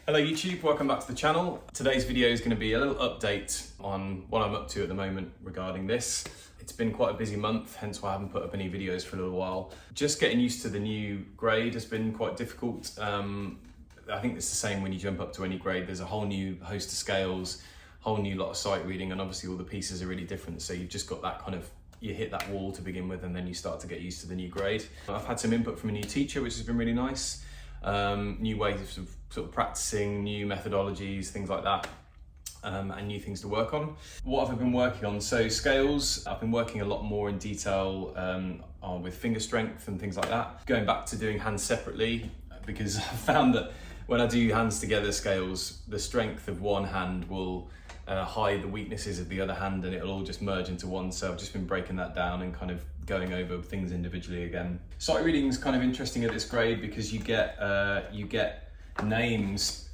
Hello YouTube, welcome back to the channel. Today's video is going to be a little update on what I'm up to at the moment regarding this. It's been quite a busy month, hence why I haven't put up any videos for a little while. Just getting used to the new grade has been quite difficult. I think it's the same when you jump up to any grade. There's a whole new host of scales, whole new lot of sight reading, and obviously all the pieces are really different. So you've just got that kind of, you hit that wall to begin with and then you start to get used to the new grade. I've had some input from a new teacher, which has been really nice. New ways of sort of practicing, new methodologies, things like that, and new things to work on. What have I been working on? So scales, I've been working a lot more in detail with finger strength and things like that. Going back to doing hands separately, because I found that when I do hands together scales, the strength of one hand will hide the weaknesses of the other hand and it'll all just merge into one. So I've just been breaking that down and kind of going over things individually again. Sight reading is kind of interesting at this grade because you get names.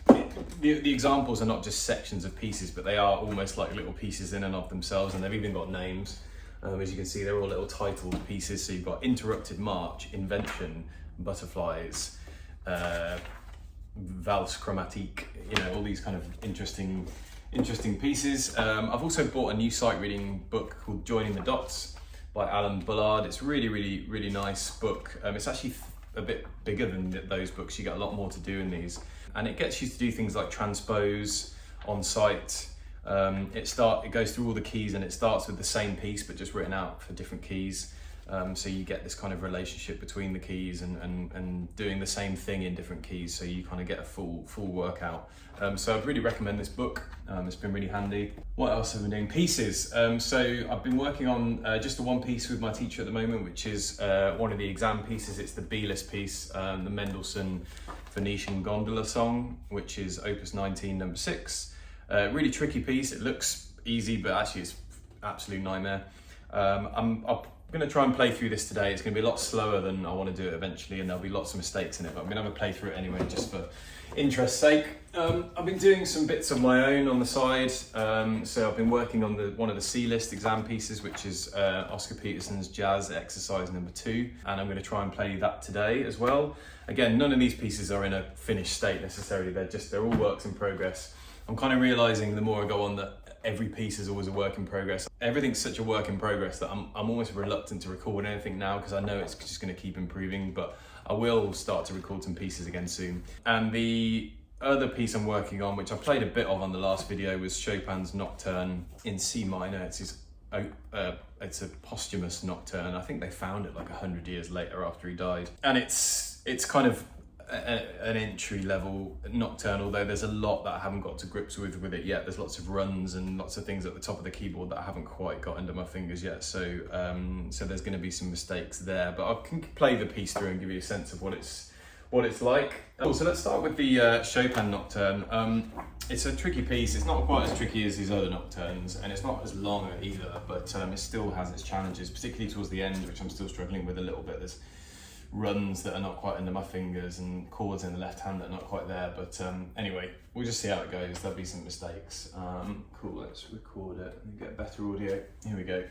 The examples are not just sections of pieces, but they are almost like little pieces in and of themselves, and they've even got names. As you can see, they're all little titled pieces. So you've got Interrupted March, Invention, Butterflies, Valse Chromatique, you know, all these kind of interesting pieces. I've also bought a new sight reading book called Joining the Dots by Alan Bullard. It's really nice book. It's actually a bit bigger than those books. You get a lot more to do in these, and it gets you to do things like transpose on sight. It goes through all the keys and it starts with the same piece but just written out for different keys. So you get this kind of relationship between the keys and doing the same thing in different keys, so you kind of get a full workout. So I'd really recommend this book. It's been really handy. What else have I been doing? Pieces. So I've been working on just the one piece with my teacher at the moment, which is one of the exam pieces. It's the B-list piece, the Mendelssohn Venetian Gondola song, which is Opus 19, number 6. Really tricky piece. It looks easy, but actually it's absolute nightmare. I'm going to try and play through this today. It's going to be a lot slower than I want to do it eventually, and there'll be lots of mistakes in it, but I'm going to have a play through it anyway, just for interest's sake. I've been doing some bits of my own on the side. So I've been working on one of the C-list exam pieces, which is OscarPeterson's Jazz Exercise number 2, and I'm going to try and play that today as well. Again, none of these pieces are in a finished state necessarily. They're all works in progress. I'm kind of realizing the more I go on that every piece is always a work in progress. Everything's such a work in progress that I'm almost reluctant to record anything now, because I know it's just going to keep improving, but I will start to record some pieces again soon. And the other piece I'm working on, which I played a bit of on the last video, was Chopin's Nocturne in C minor. It's a posthumous nocturne. I think they found it like 100 years later after he died. And it's kind of an entry level nocturne, although there's a lot that I haven't got to grips with it yet. There's lots of runs and lots of things at the top of the keyboard that I haven't quite got under my fingers yet, so so there's going to be some mistakes there, but I can play the piece through and give you a sense of what it's like. So let's start with the Chopin Nocturne. It's a tricky piece. It's not quite as tricky as these other nocturnes, and it's not as long either, but it still has its challenges, particularly towards the end, which I'm still struggling with a little bit. There's runs that are not quite under my fingers and chords in the left hand that are not quite there, but anyway, we'll just see how it goes. There'll be some mistakes. Cool, let's record it and get better audio. Here we go.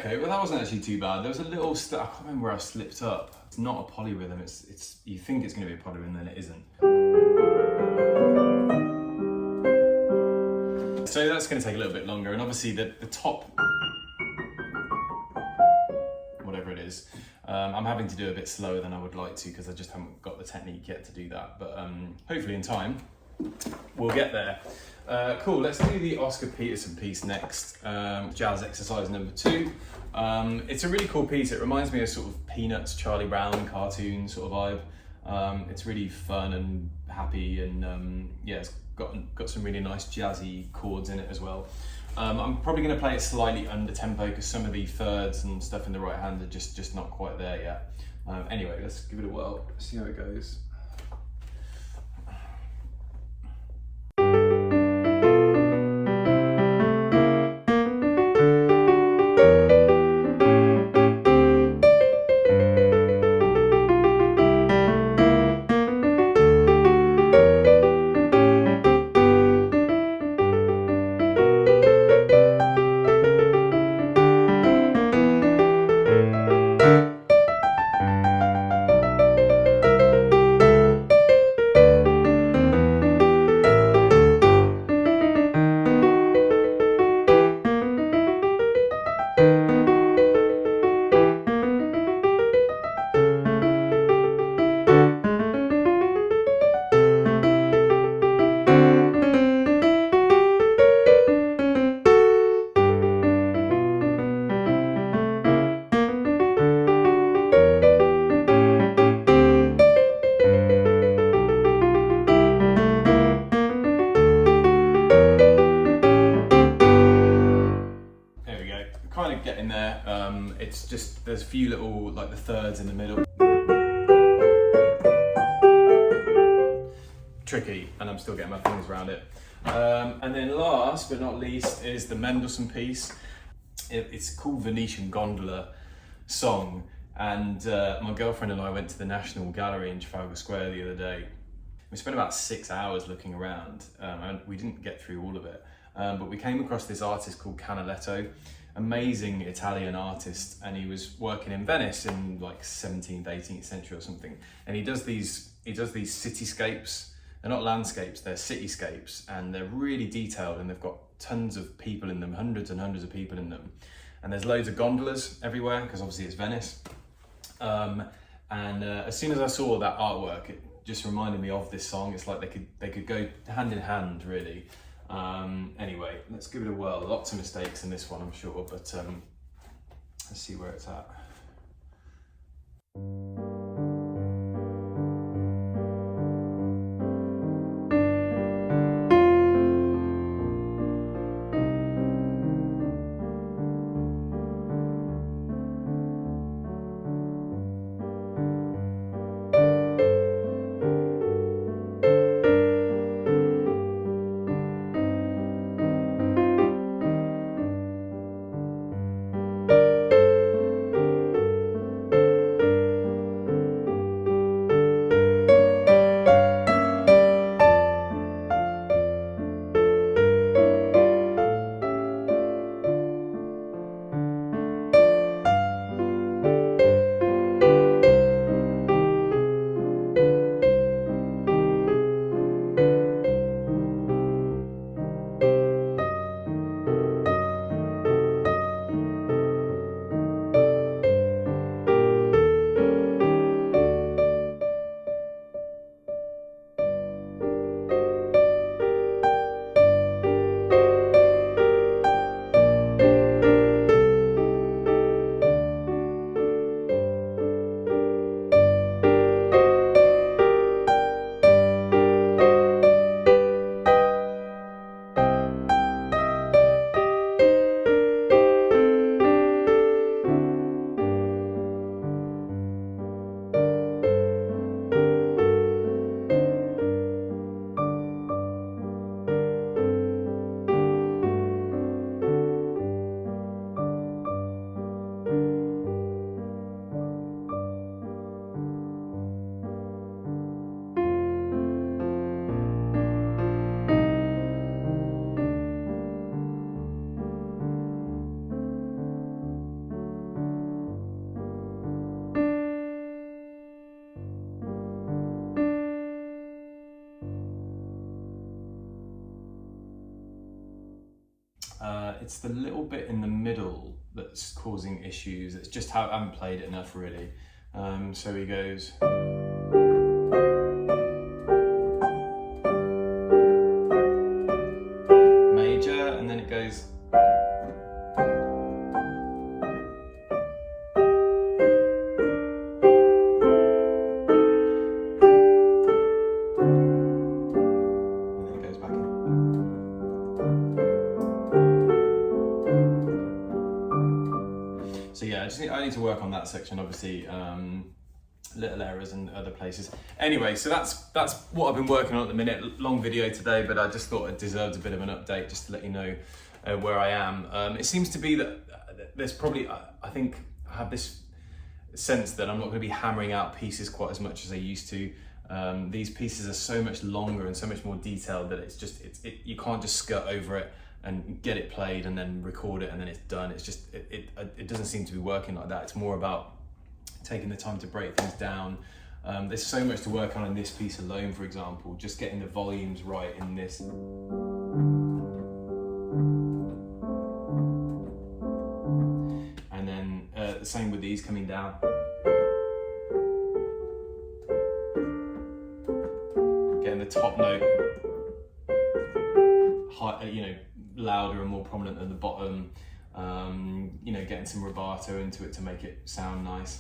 okay, well that wasn't actually too bad. There was a little, I can't remember where I slipped up. It's not a polyrhythm, it's you think it's going to be a polyrhythm, then it isn't. So that's going to take a little bit longer, and obviously the top, whatever it is, I'm having to do a bit slower than I would like to because I just haven't got the technique yet to do that, but hopefully in time we'll get there. Cool, let's do the OscarPeterson piece next, jazz exercise number 2. It's a really cool piece. It reminds me of sort of Peanuts, Charlie Brown cartoon sort of vibe. It's really fun and happy, and yeah, it's got some really nice jazzy chords in it as well. I'm probably going to play it slightly under tempo because some of the thirds and stuff in the right hand are just not quite there yet. Anyway, let's give it a whirl, see how it goes. Kind of getting there. It's just, there's a few little, like the thirds in the middle. Tricky, and I'm still getting my fingers around it. And then last but not least is the Mendelssohn piece. It's called Venetian Gondola song, and my girlfriend and I went to the National Gallery in Trafalgar Square the other day. We spent about 6 hours looking around, and we didn't get through all of it, but we came across this artist called Canaletto. Amazing Italian artist, and he was working in Venice in like 17th, 18th century or something. And he does these cityscapes. They're not landscapes, they're cityscapes, and they're really detailed, and they've got tons of people in them, hundreds and hundreds of people in them. And there's loads of gondolas everywhere, because obviously it's Venice. As soon as I saw that artwork, it just reminded me of this song. It's like they could go hand in hand, really. Anyway, let's give it a whirl. Lots of mistakes in this one, I'm sure, but let's see where it's at. it's the little bit in the middle that's causing issues. It's just how I haven't played it enough really. So he goes. Major, and then it goes. So yeah, I need to work on that section, obviously, little errors in other places. Anyway, so that's what I've been working on at the minute. Long video today, but I just thought it deserved a bit of an update just to let you know where I am. It seems to be that there's probably, I think I have this sense that I'm not going to be hammering out pieces quite as much as I used to. These pieces are so much longer and so much more detailed that it's just, you can't just skirt over it and get it played and then record it and then it's done. It's just, it doesn't seem to be working like that. It's more about taking the time to break things down. There's so much to work on in this piece alone, for example, just getting the volumes right in this. And then the same with these coming down. Getting the top note high, louder and more prominent than the bottom. Getting some rubato into it to make it sound nice.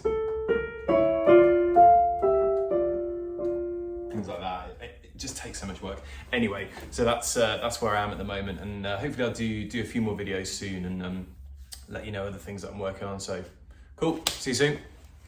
Things like that. It just takes so much work. Anyway, so that's where I am at the moment, and hopefully I'll do a few more videos soon and let you know other things that I'm working on. So cool. See you soon.